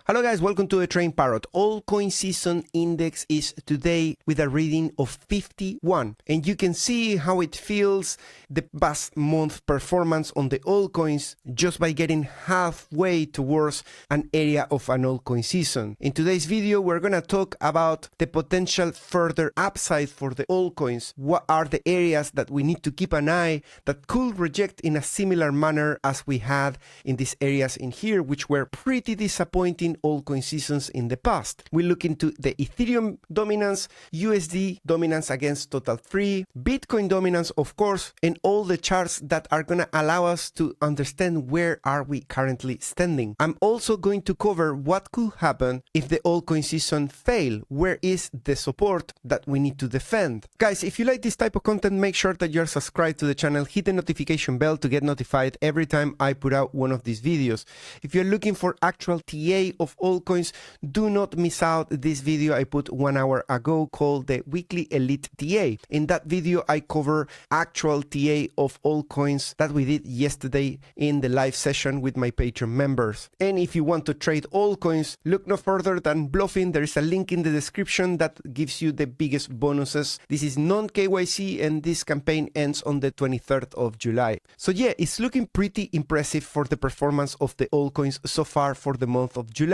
Hello guys, welcome to the Train Parrot. Altcoin season index is today with a reading of 51, and you can see how it feels the past month performance on the altcoins just by getting halfway towards an area of an altcoin season. In today's video, we're gonna talk about the potential further upside for the altcoins. What are the areas that we need to keep an eye that could reject in a similar manner as we had in these areas in here, which were pretty disappointing altcoin seasons in the past. We look into the Ethereum dominance, USD dominance against total free, Bitcoin dominance, of course, and all the charts that are going to allow us to understand where are we currently standing. I'm also going to cover what could happen if the altcoin season fail. Where is the support that we need to defend? Guys, if you like this type of content, make sure that you're subscribed to the channel, hit the notification bell to get notified every time I put out one of these videos. If you're looking for actual TA of altcoins, do not miss out this video I put 1 hour ago called the Weekly Elite TA. In that video, I cover actual TA of altcoins that we did yesterday in the live session with my Patreon members. And if you want to trade altcoins, look no further than Bluffing. There is a link in the description that gives you the biggest bonuses. This is non-KYC and this campaign ends on the 23rd of July. So yeah, it's looking pretty impressive for the performance of the altcoins so far for the month of July.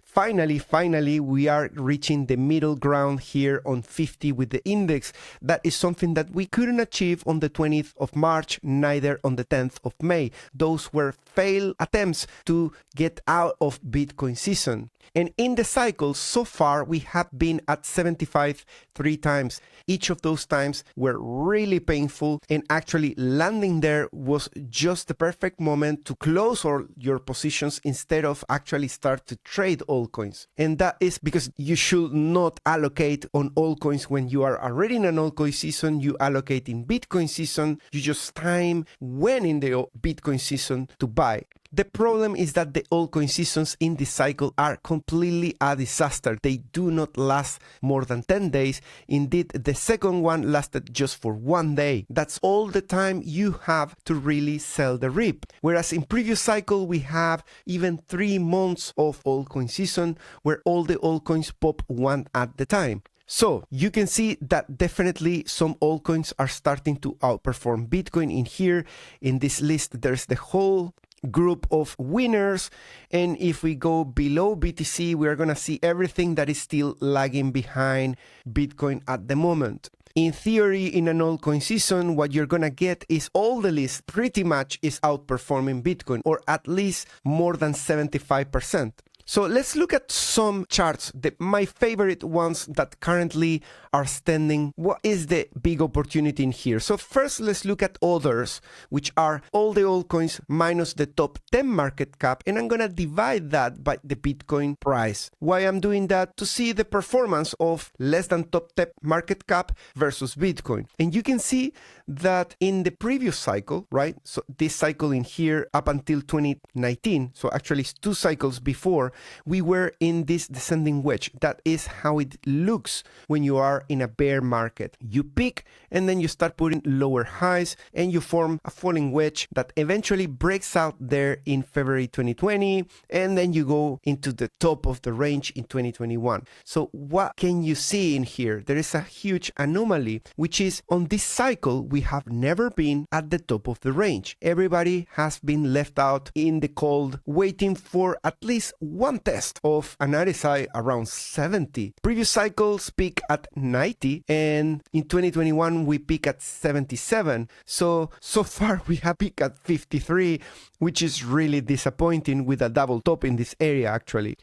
Finally, we are reaching the middle ground here on 50 with the index. That is something that we couldn't achieve on the 20th of March, neither on the 10th of May. Those were failed attempts to get out of Bitcoin season. And in the cycle, so far, we have been at 75 3 times. Each of those times were really painful, and actually landing there was just the perfect moment to close all your positions instead of actually start to trade altcoins. And that is because you should not allocate on altcoins when you are already in an altcoin season. You allocate in Bitcoin season. You just time when in the Bitcoin season to buy. The problem is that the altcoin seasons in this cycle are completely a disaster. They do not last more than 10 days. Indeed, the second one lasted just for 1 day. That's all the time you have to really sell the rip. Whereas in previous cycle, we have even 3 months of altcoin season where all the altcoins pop one at the time. So you can see that definitely some altcoins are starting to outperform Bitcoin in here. In this list, there's the whole group of winners, and if we go below BTC, we are going to see everything that is still lagging behind Bitcoin at the moment. In theory, in an altcoin season, what you're going to get is all the list pretty much is outperforming Bitcoin, or at least more than 75%. So let's look at some charts, my favorite ones that currently are standing. What is the big opportunity in here? So first, let's look at others, which are all the altcoins minus the top 10 market cap. And I'm going to divide that by the Bitcoin price. Why I'm doing that? To see the performance of less than top 10 market cap versus Bitcoin. And you can see that in the previous cycle, right? So this cycle in here up until 2019. So actually it's 2 cycles before, we were in this descending wedge. That is how it looks when you are in a bear market. You peak and then you start putting lower highs and you form a falling wedge that eventually breaks out there in February 2020, and then you go into the top of the range in 2021. So what can you see in here? There is a huge anomaly, which is on this cycle, we have never been at the top of the range. Everybody has been left out in the cold, waiting for at least one test of an RSI around 70. Previous cycles peak at 90, and in 2021 we peak at 77. So far we have peaked at 53, which is really disappointing with a double top in this area actually.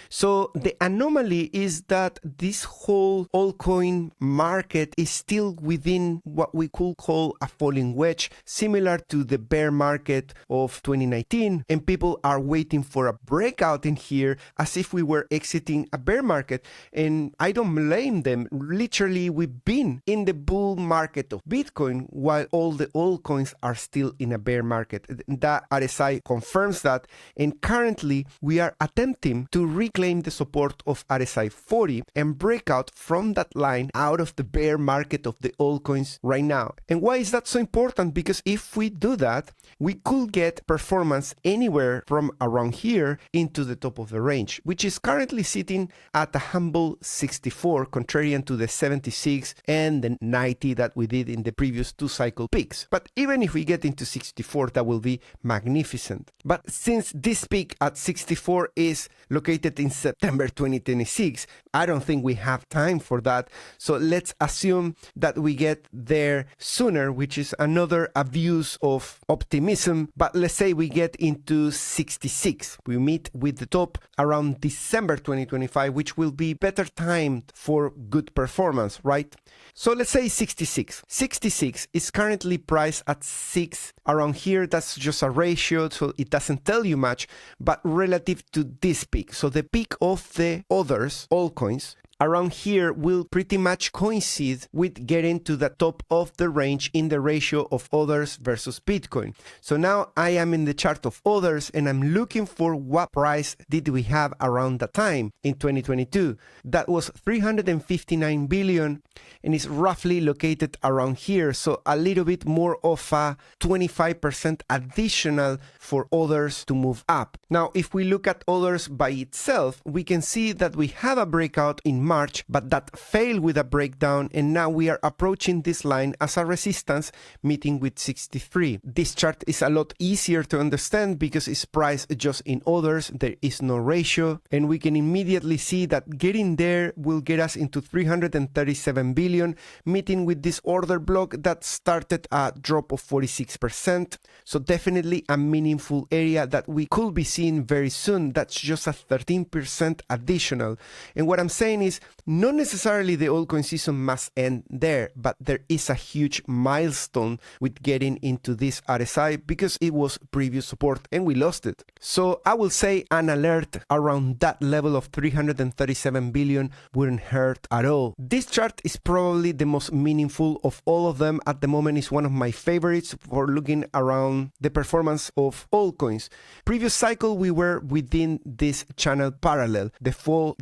So the anomaly is that this whole altcoin market is still within what we could call a falling wedge, similar to the bear market of 2019, and people are waiting for a breakout in here as if we were exiting a bear market. And I don't blame them. Literally, we've been in the bull market of Bitcoin while all the altcoins are still in a bear market. That RSI confirms that, and currently we are attempting to reclaim the support of RSI 40 and break out from that line out of the bear market of the altcoins right now. And why is that so important? Because if we do that, we could get performance anywhere from around here into the top of the range, which is currently sitting at a humble 64, contrarian to the 76 and the 90 that we did in the previous 2 cycle peaks. But even if we get into 64, that will be magnificent. But since this peak at 64 is located in September 2026, I don't think we have time for that. So let's assume that we get there sooner, which is another abuse of optimism. But let's say we get into 66. We meet with the top around December 2025, which will be better timed for good performance, right? So let's say 66. 66 is currently priced at 6 around here. That's just a ratio, so it doesn't tell you much, but relative to this peak. So the peak of the others, altcoins, around here will pretty much coincide with getting to the top of the range in the ratio of others versus Bitcoin. So now I am in the chart of others and I'm looking for what price did we have around that time in 2022. That was 359 billion and it's roughly located around here. So a little bit more of a 25% additional for others to move up. Now, if we look at others by itself, we can see that we have a breakout in March, but that failed with a breakdown, and now we are approaching this line as a resistance, meeting with 63. This chart is a lot easier to understand because it's priced just in others, there is no ratio, and we can immediately see that getting there will get us into 337 billion, meeting with this order block that started a drop of 46%. So definitely a meaningful area that we could be seeing very soon. That's just a 13% additional. And what I'm saying is, not necessarily the altcoin season must end there, but there is a huge milestone with getting into this RSI because it was previous support and we lost it. So I will say an alert around that level of 337 billion wouldn't hurt at all. This chart is probably the most meaningful of all of them. At the moment, it's one of my favorites for looking around the performance of altcoins. Previous cycle, we were within this channel parallel. The full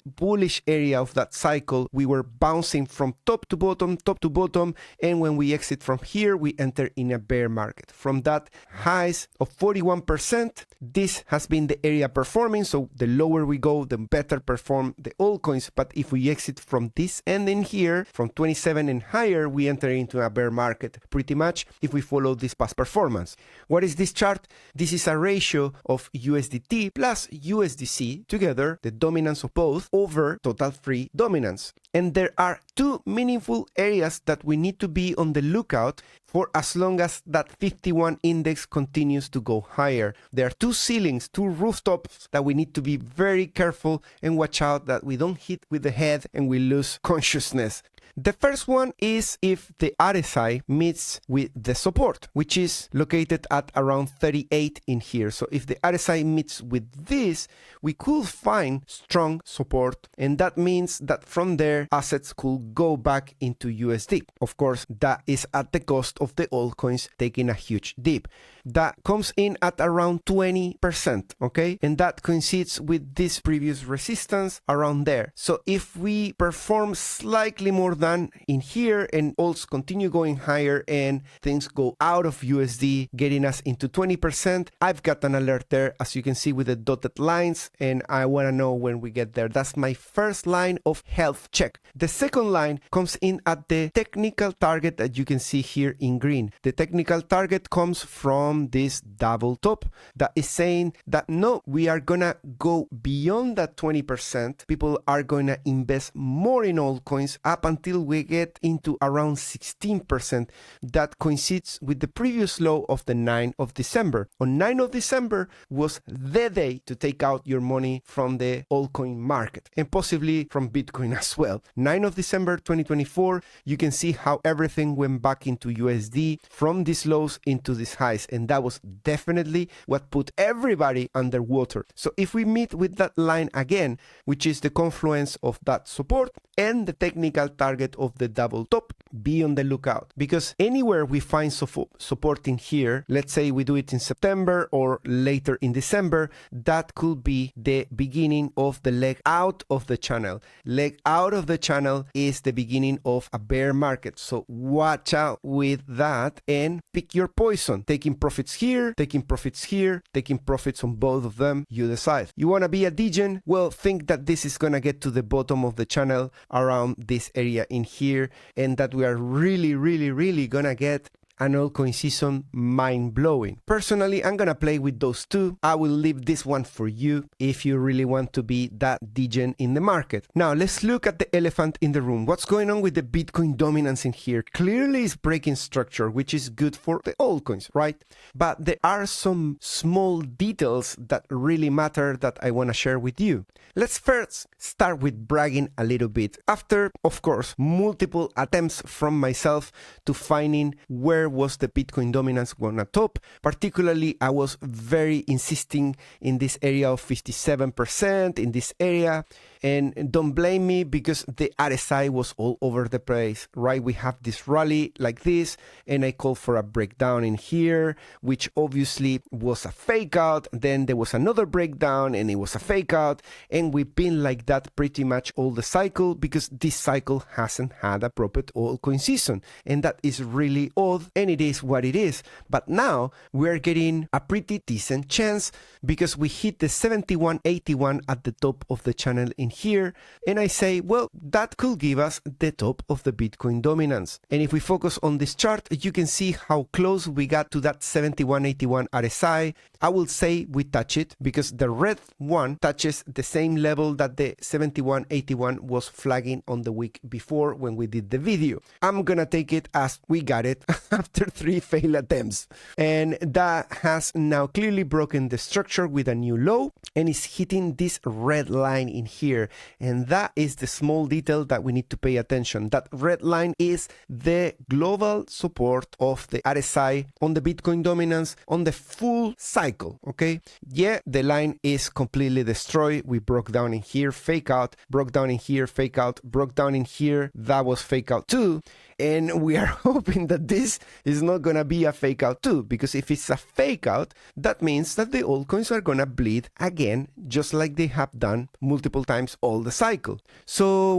bullish area of that cycle, we were bouncing from top to bottom, and when we exit from here, we enter in a bear market. From that highs of 41%, this has been the area performing, so the lower we go, the better perform the altcoins. But if we exit from this ending here, from 27 and higher, we enter into a bear market, pretty much, if we follow this past performance. What is this chart? This is a ratio of USDT plus USDC together, the dominance of both, over total free dominance. And there are two meaningful areas that we need to be on the lookout for as long as that 51 index continues to go higher. There are two ceilings, two rooftops that we need to be very careful and watch out that we don't hit with the head and we lose consciousness. The first one is if the RSI meets with the support, which is located at around 38 in here. So if the RSI meets with this, we could find strong support, and that means that from there, assets could go back into USD. Of course, that is at the cost of the altcoins taking a huge dip. That comes in at around 20%, okay? And that coincides with this previous resistance around there. So if we perform slightly more than in here and alts continue going higher and things go out of USD, getting us into 20%, I've got an alert there, as you can see with the dotted lines, and I want to know when we get there. That's my first line of health check. The second line comes in at the technical target that you can see here in green. The technical target comes from this double top that is saying that no, we are gonna go beyond that 20%. People are gonna invest more in altcoins up until we get into around 16%. That coincides with the previous low of the 9th of December. On 9th of December was the day to take out your money from the altcoin market and possibly from Bitcoin as well. 9th of December 2024, you can see how everything went back into USD from these lows into these highs, and that was definitely what put everybody underwater. So if we meet with that line again, which is the confluence of that support and the technical target of the double top, be on the lookout, because anywhere we find support in here, let's say we do it in September or later in December, that could be the beginning of the leg out of the channel. Leg out of the channel is the beginning of a bear market. So watch out with that and pick your poison. Taking profits here, taking profits here, taking profits on both of them. You decide. You want to be a degen? Well, think that this is going to get to the bottom of the channel around this area in here, and that we are really going to get an altcoin season mind-blowing. Personally, I'm gonna play with those two. I will leave this one for you if you really want to be that degen in the market. Now, let's look at the elephant in the room. What's going on with the Bitcoin dominance in here? Clearly, it's breaking structure, which is good for the altcoins, right? But there are some small details that really matter that I want to share with you. Let's first start with bragging a little bit. After, of course, multiple attempts from myself to finding where was the Bitcoin dominance gonna top. Particularly, I was very insisting in this area of 57% in this area. And don't blame me because the RSI was all over the place, right? We have this rally like this, and I called for a breakdown in here, which obviously was a fake out. Then there was another breakdown and it was a fake out. And we've been like that pretty much all the cycle because this cycle hasn't had a proper altcoin season. And that is really odd, and it is what it is. But now we're getting a pretty decent chance because we hit the 71.81 at the top of the channel in here, and I say, well, that could give us the top of the Bitcoin dominance. And if we focus on this chart, you can see how close we got to that 71.81 RSI. I will say we touch it because the red one touches the same level that the 71.81 was flagging on the week before when we did the video. I'm gonna take it as we got it after 3 failed attempts, and that has now clearly broken the structure with a new low and is hitting this red line in here. And that is the small detail that we need to pay attention. That red line is the global support of the RSI on the Bitcoin dominance on the full cycle, okay? Yeah, the line is completely destroyed. We broke down in here, fake out, broke down in here, fake out, broke down in here. That was fake out too. And we are hoping that this is not going to be a fake out too, because if it's a fake out, that means that the altcoins are going to bleed again, just like they have done multiple times all the cycle. So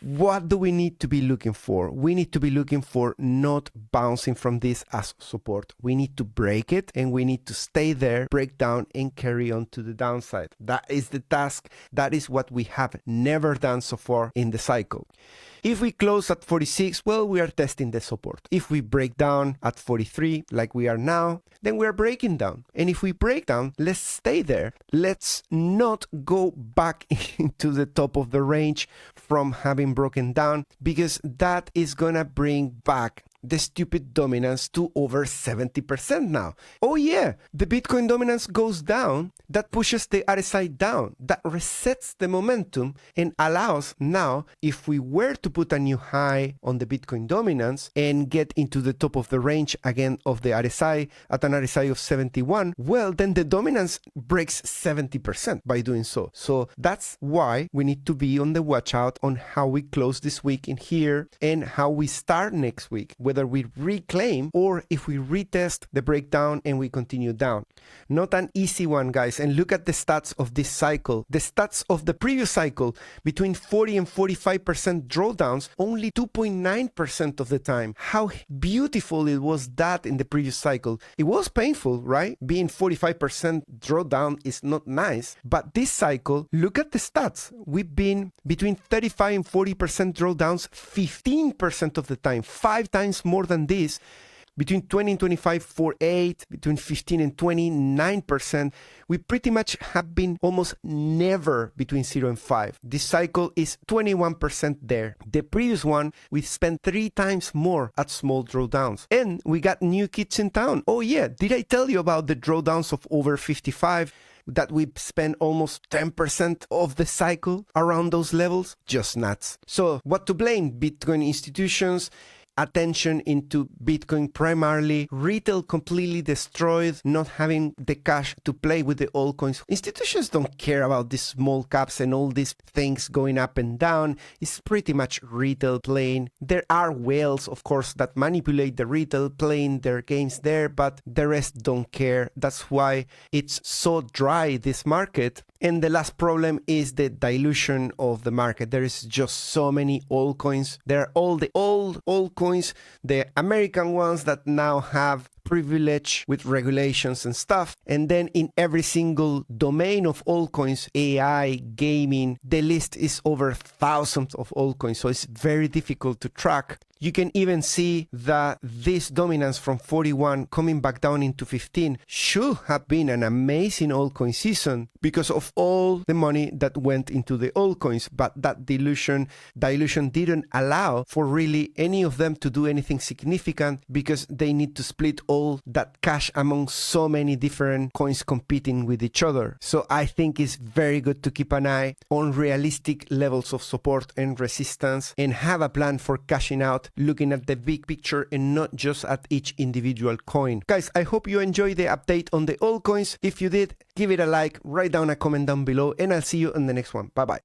what do we need to be looking for? We need to be looking for not bouncing from this as support. We need to break it, and we need to stay there, break down, and carry on to the downside. That is the task. That is what we have never done so far in the cycle. If we close at 46, well, we are testing the support. If we break down at 43, like we are now, then we are breaking down. And if we break down, let's stay there. Let's not go back into the top of the range from having broken down, because that is gonna bring back the stupid dominance to over 70% now. Oh yeah, the Bitcoin dominance goes down, that pushes the RSI down, that resets the momentum and allows now, if we were to put a new high on the Bitcoin dominance and get into the top of the range again of the RSI at an RSI of 71, well, then the dominance breaks 70% by doing so. So that's why we need to be on the watch out on how we close this week in here and how we start next week, whether we reclaim or if we retest the breakdown and we continue down. Not an easy one, guys. And look at the stats of this cycle. The stats of the previous cycle, between 40 and 45% drawdowns, only 2.9% of the time. How beautiful it was that in the previous cycle. It was painful, right? Being 45% drawdown is not nice. But this cycle, look at the stats. We've been between 35 and 40% drawdowns 15% of the time, 5 times more than this. Between 20 and 25, 4.8, between 15 and 29%. We pretty much have been almost never between 0 and 5. This cycle is 21% there. The previous one, we spent 3 times more at small drawdowns. And we got new kids in town. Oh yeah, did I tell you about the drawdowns of over 55? That we spend almost 10% of the cycle around those levels? Just nuts. So what to blame? Bitcoin institutions, attention into Bitcoin primarily, retail completely destroyed, not having the cash to play with the altcoins. Institutions don't care about these small caps and all these things going up and down. It's pretty much retail playing. There are whales, of course, that manipulate the retail playing their games there, but the rest don't care. That's why it's so dry, this market. And the last problem is the dilution of the market. There is just so many altcoins. There are all the old altcoins, the American ones that now have privilege with regulations and stuff. And then in every single domain of altcoins, AI, gaming, the list is over thousands of altcoins. So it's very difficult to track. You can even see that this dominance from 41 coming back down into 15 should have been an amazing altcoin season because of all the money that went into the altcoins. But that dilution didn't allow for really any of them to do anything significant because they need to split all that cash among so many different coins competing with each other. So I think it's very good to keep an eye on realistic levels of support and resistance and have a plan for cashing out, looking at the big picture and not just at each individual coin. Guys, I hope you enjoyed the update on the altcoins. If you did, give it a like, write down a comment down below, and I'll see you in the next one. Bye bye.